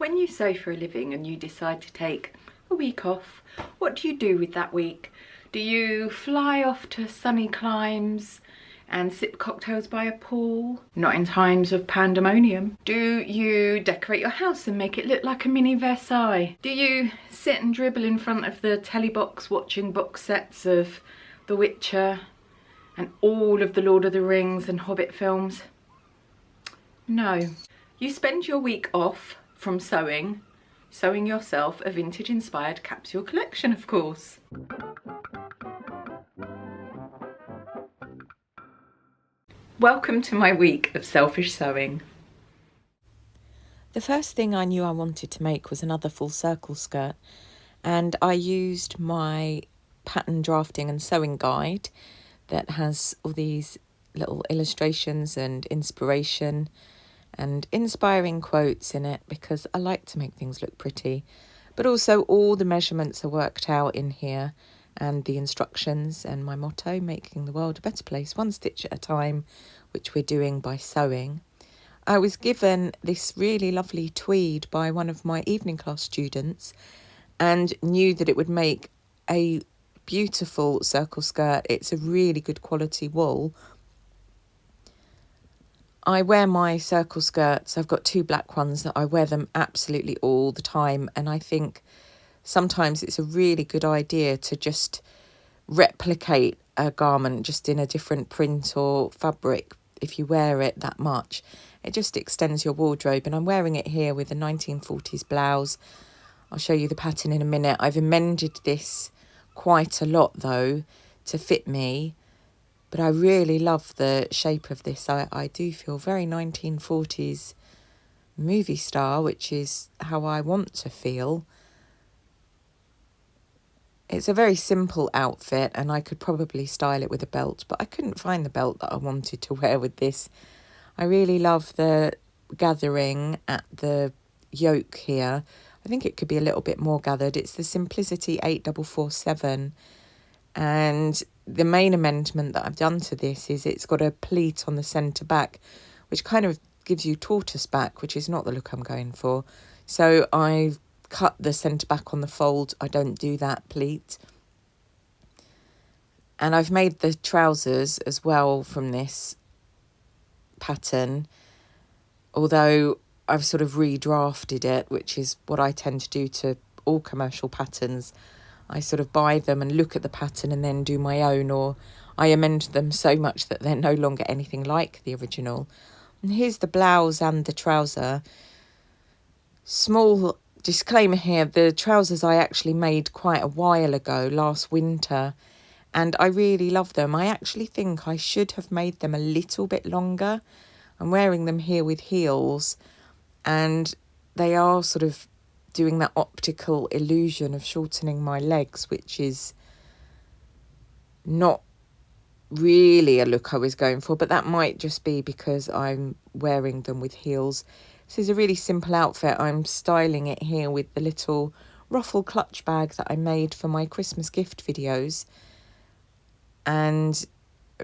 When you sew for a living and you decide to take a week off, what do you do with that week? Do you fly off to sunny climes and sip cocktails by a pool? Not in times of pandemonium. Do you decorate your house and make it look like a mini Versailles? Do you sit and dribble in front of the telly box watching box sets of The Witcher and all of the Lord of the Rings and Hobbit films? No. You spend your week off from sewing yourself a vintage inspired capsule collection, of course. Welcome to my week of selfish sewing. The first thing I knew I wanted to make was another full circle skirt, and I used my pattern drafting and sewing guide that has all these little illustrations and inspiration and inspiring quotes in it, because I like to make things look pretty, but also all the measurements are worked out in here, and the instructions and my motto, making the world a better place one stitch at a time, which we're doing by sewing. I was given this really lovely tweed by one of my evening class students and knew that it would make a beautiful circle skirt. It's a really good quality wool. I wear my circle skirts, I've got two black ones that I wear them absolutely all the time, and I think sometimes it's a really good idea to just replicate a garment just in a different print or fabric if you wear it that much. It just extends your wardrobe, and I'm wearing it here with a 1940s blouse. I'll show you the pattern in a minute. I've amended this quite a lot though to fit me. But I really love the shape of this. I do feel very 1940s movie star, which is how I want to feel. It's a very simple outfit, and I could probably style it with a belt, but I couldn't find the belt that I wanted to wear with this. I really love the gathering at the yoke here. I think it could be a little bit more gathered. It's the Simplicity 8447, and the main amendment that I've done to this is it's got a pleat on the centre back, which kind of gives you tortoise back, which is not the look I'm going for. So I've cut the centre back on the fold. I don't do that pleat. And I've made the trousers as well from this pattern, although I've sort of redrafted it, which is what I tend to do to all commercial patterns. I sort of buy them and look at the pattern and then do my own, or I amend them so much that they're no longer anything like the original. And here's the blouse and the trouser. Small disclaimer here, the trousers I actually made quite a while ago, last winter, and I really love them. I actually think I should have made them a little bit longer. I'm wearing them here with heels, and they are sort of doing that optical illusion of shortening my legs, which is not really a look I was going for, but that might just be because I'm wearing them with heels. This is a really simple outfit. I'm styling it here with the little ruffle clutch bag that I made for my Christmas gift videos, and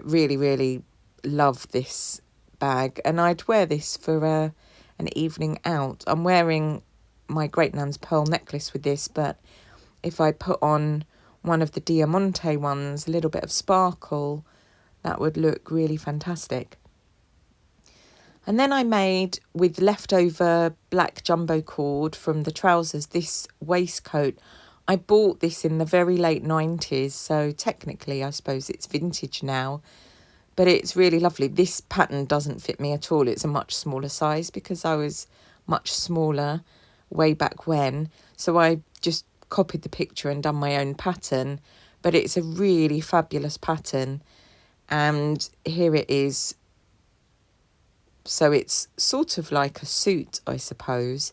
really love this bag, and I'd wear this for an evening out. I'm wearing my great nan's pearl necklace with this, but if I put on one of the Diamante ones, a little bit of sparkle, that would look really fantastic. And then I made, with leftover black jumbo cord from the trousers, this waistcoat. I bought this in the very late 90s, so technically I suppose it's vintage now, but it's really lovely. This pattern doesn't fit me at all. It's a much smaller size because I was much smaller way back when, so I just copied the picture and done my own pattern, but it's a really fabulous pattern, and here it is. So it's sort of like a suit, I suppose.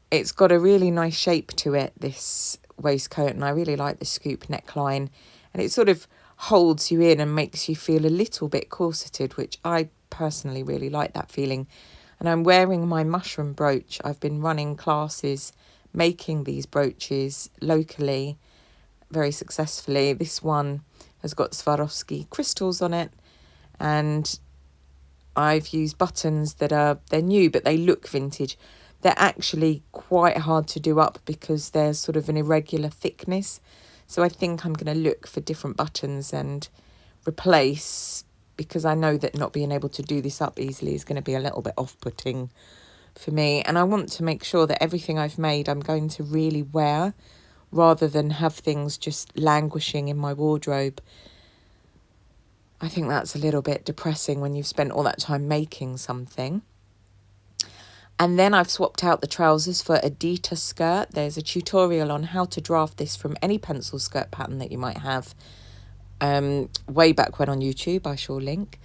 It's got a really nice shape to it, this waistcoat, and I really like the scoop neckline, and it sort of holds you in and makes you feel a little bit corseted, which I personally really like that feeling. And I'm wearing my mushroom brooch. I've been running classes making these brooches locally very successfully. This one has got Swarovski crystals on it, and I've used buttons that they're new, but they look vintage. they're actually quite hard to do up because they're sort of an irregular thickness. So I think I'm going to look for different buttons and replace, because I know that not being able to do this up easily is going to be a little bit off-putting for me. And I want to make sure that everything I've made I'm going to really wear, rather than have things just languishing in my wardrobe. I think that's a little bit depressing when you've spent all that time making something. And then I've swapped out the trousers for a Deighton skirt. There's a tutorial on how to draft this from any pencil skirt pattern that you might have way back when on YouTube. I shall link.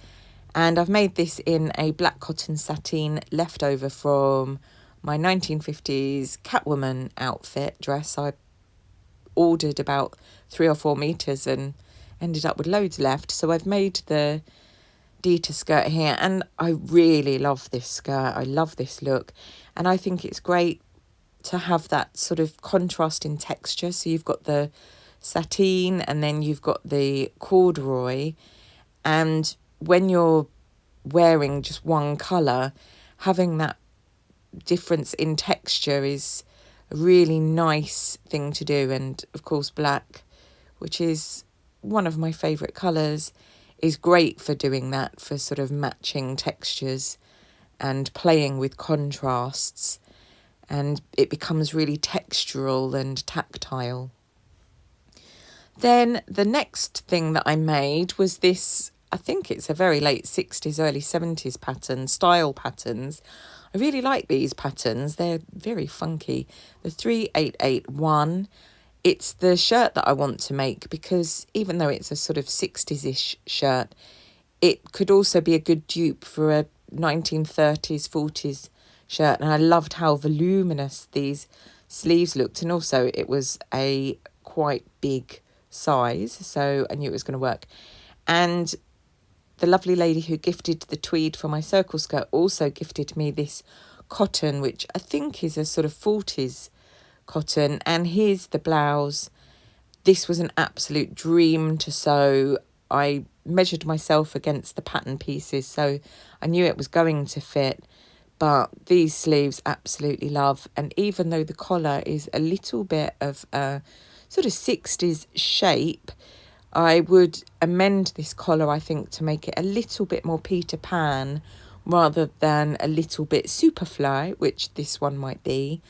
And I've made this in a black cotton sateen leftover from my 1950s Catwoman outfit dress. I ordered about 3 or 4 meters and ended up with loads left. So I've made the Deighton skirt here, and I really love this skirt. I love this look, and I think it's great to have that sort of contrast in texture. So you've got the sateen and then you've got the corduroy, and when you're wearing just one colour, having that difference in texture is a really nice thing to do. And of course black, which is one of my favourite colours, is great for doing that, for sort of matching textures and playing with contrasts, and it becomes really textural and tactile. Then the next thing that I made was this, I think it's a very late 60s, early 70s pattern, style patterns. I really like these patterns. They're very funky. The 3881. It's the shirt that I want to make, because even though it's a sort of 60s-ish shirt, it could also be a good dupe for a 1930s, 40s shirt. And I loved how voluminous these sleeves looked. And also it was a quite big size, so I knew it was going to work. And the lovely lady who gifted the tweed for my circle skirt also gifted me this cotton, which I think is a sort of 40s cotton. And here's the blouse. This was an absolute dream to sew. I measured myself against the pattern pieces, so I knew it was going to fit. But these sleeves absolutely love. And even though the collar is a little bit of a sort of 60s shape, I would amend this collar, I think, to make it a little bit more Peter Pan rather than a little bit Superfly, which this one might be.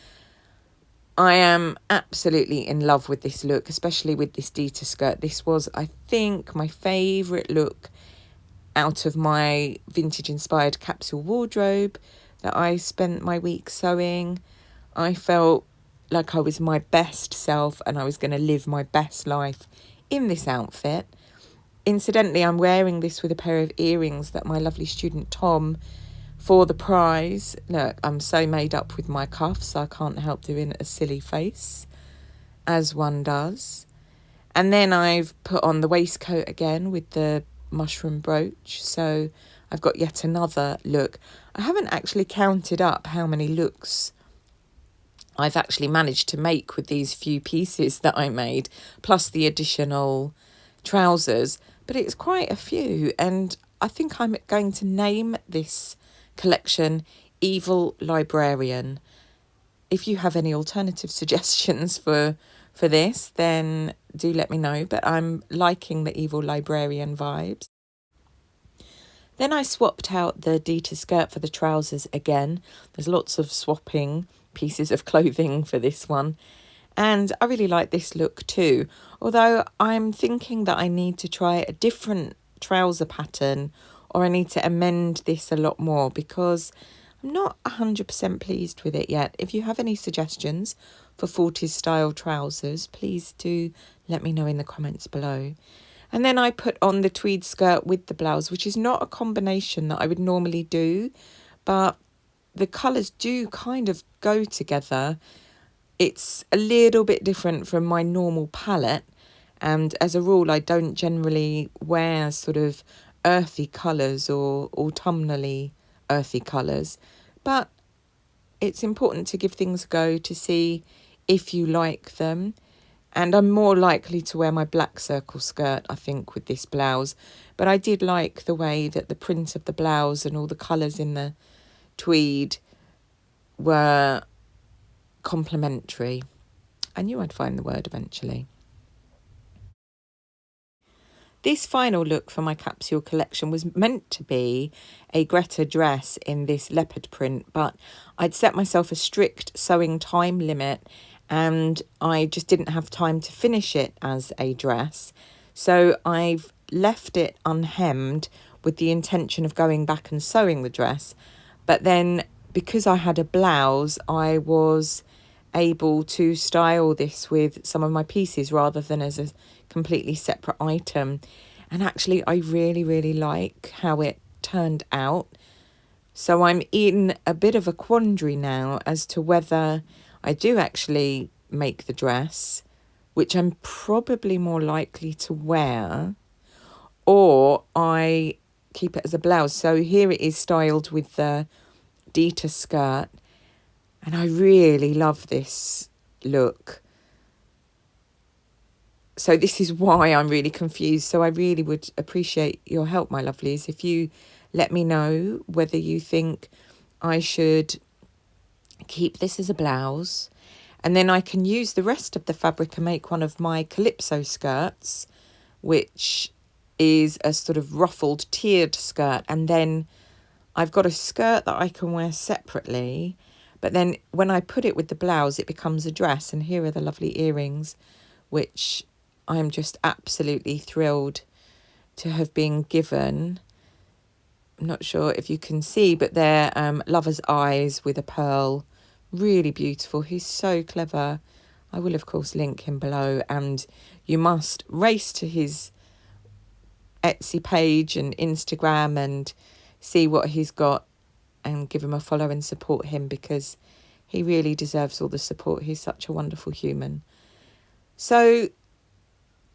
I am absolutely in love with this look, especially with this Deighton skirt. This was, I think, my favourite look out of my vintage-inspired capsule wardrobe that I spent my week sewing. I felt like I was my best self and I was going to live my best life in this outfit. Incidentally, I'm wearing this with a pair of earrings that my lovely student Tom, for the prize. Look, I'm so made up with my cuffs, I can't help doing a silly face, as one does. And then I've put on the waistcoat again with the mushroom brooch, so I've got yet another look. I haven't actually counted up how many looks I've actually managed to make with these few pieces that I made, plus the additional trousers, but it's quite a few. And I think I'm going to name this collection Evil Librarian. If you have any alternative suggestions for this, then do let me know, but I'm liking the Evil Librarian vibes. Then I swapped out the Deighton skirt for the trousers again. There's lots of swapping pieces of clothing for this one, and I really like this look too, although I'm thinking that I need to try a different trouser pattern, or I need to amend this a lot more, because I'm not 100% pleased with it yet. If you have any suggestions for 40s style trousers, please do let me know in the comments below. And then I put on the tweed skirt with the blouse, which is not a combination that I would normally do, but the colours do kind of go together. It's a little bit different from my normal palette, and as a rule I don't generally wear sort of earthy colours or autumnally earthy colours, but it's important to give things a go to see if you like them. And I'm more likely to wear my black circle skirt, I think, with this blouse. But I did like the way that the print of the blouse and all the colours in the tweed were complementary. I knew I'd find the word eventually. This final look for my capsule collection was meant to be a Greta dress in this leopard print, but I'd set myself a strict sewing time limit and I just didn't have time to finish it as a dress. So I've left it unhemmed with the intention of going back and sewing the dress. But then because I had a blouse, I was able to style this with some of my pieces rather than as a completely separate item. And actually I really like how it turned out. So I'm in a bit of a quandary now as to whether I do actually make the dress, which I'm probably more likely to wear, or I keep it as a blouse. So here it is styled with the Deighton skirt. And I really love this look. So this is why I'm really confused. So I really would appreciate your help, my lovelies. If you let me know whether you think I should keep this as a blouse. And then I can use the rest of the fabric and make one of my Calypso skirts, which is a sort of ruffled tiered skirt. And then I've got a skirt that I can wear separately. But then when I put it with the blouse, it becomes a dress. And here are the lovely earrings, which I'm just absolutely thrilled to have been given. I'm not sure if you can see, but they're lover's eyes with a pearl. Really beautiful. He's so clever. I will, of course, link him below. And you must race to his Etsy page and Instagram and see what he's got and give him a follow and support him, because he really deserves all the support. He's such a wonderful human. So,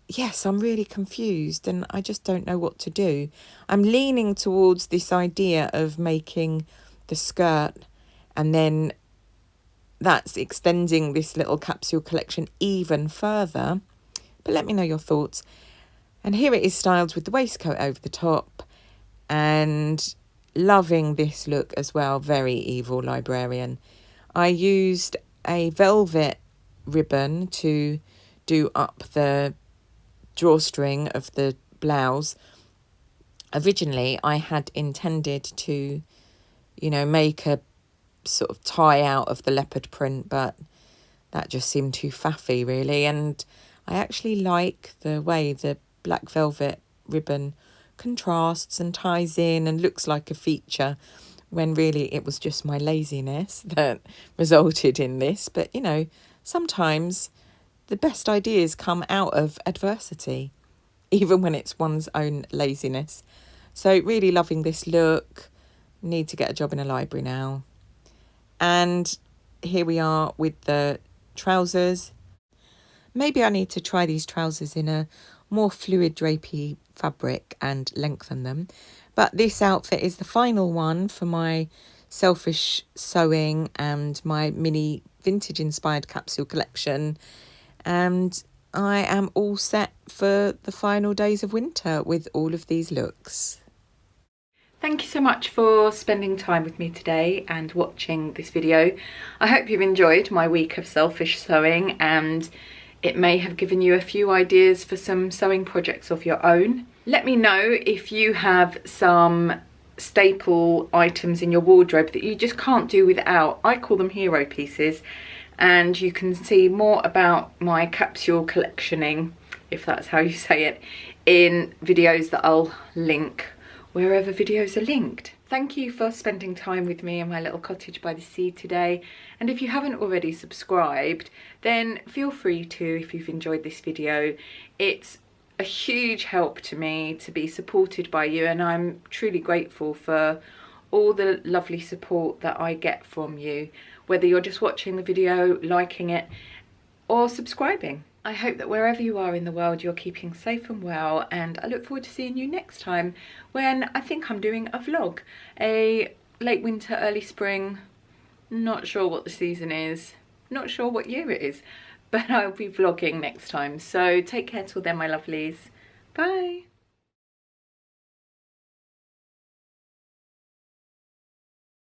yes, I'm really confused and I just don't know what to do. I'm leaning towards this idea of making the skirt, and then that's extending this little capsule collection even further. But let me know your thoughts. And here it is styled with the waistcoat over the top, and loving this look as well. Very evil librarian. I used a velvet ribbon to do up the drawstring of the blouse. Originally I had intended to, make a sort of tie out of the leopard print, but that just seemed too faffy really. And I actually like the way the black velvet ribbon contrasts and ties in and looks like a feature, when really it was just my laziness that resulted in this. But sometimes the best ideas come out of adversity, even when it's one's own laziness. So really loving this look. Need to get a job in a library now. And here we are with the trousers. Maybe I need to try these trousers in a more fluid drapey fabric and lengthen them. But this outfit is the final one for my selfish sewing and my mini vintage inspired capsule collection. And I am all set for the final days of winter with all of these looks. Thank you so much for spending time with me today and watching this video. I hope you've enjoyed my week of selfish sewing, and it may have given you a few ideas for some sewing projects of your own. Let me know if you have some staple items in your wardrobe that you just can't do without. I call them hero pieces, and you can see more about my capsule collectioning, if that's how you say it, in videos that I'll link wherever videos are linked. Thank you for spending time with me in my little cottage by the sea today. And if you haven't already subscribed, then feel free to, if you've enjoyed this video. It's a huge help to me to be supported by you, and I'm truly grateful for all the lovely support that I get from you, whether you're just watching the video, liking it, or subscribing. I hope that wherever you are in the world, you're keeping safe and well, and I look forward to seeing you next time, when I think I'm doing a vlog. A late winter, early spring, not sure what the season is, not sure what year it is, but I'll be vlogging next time. So take care till then, my lovelies. Bye.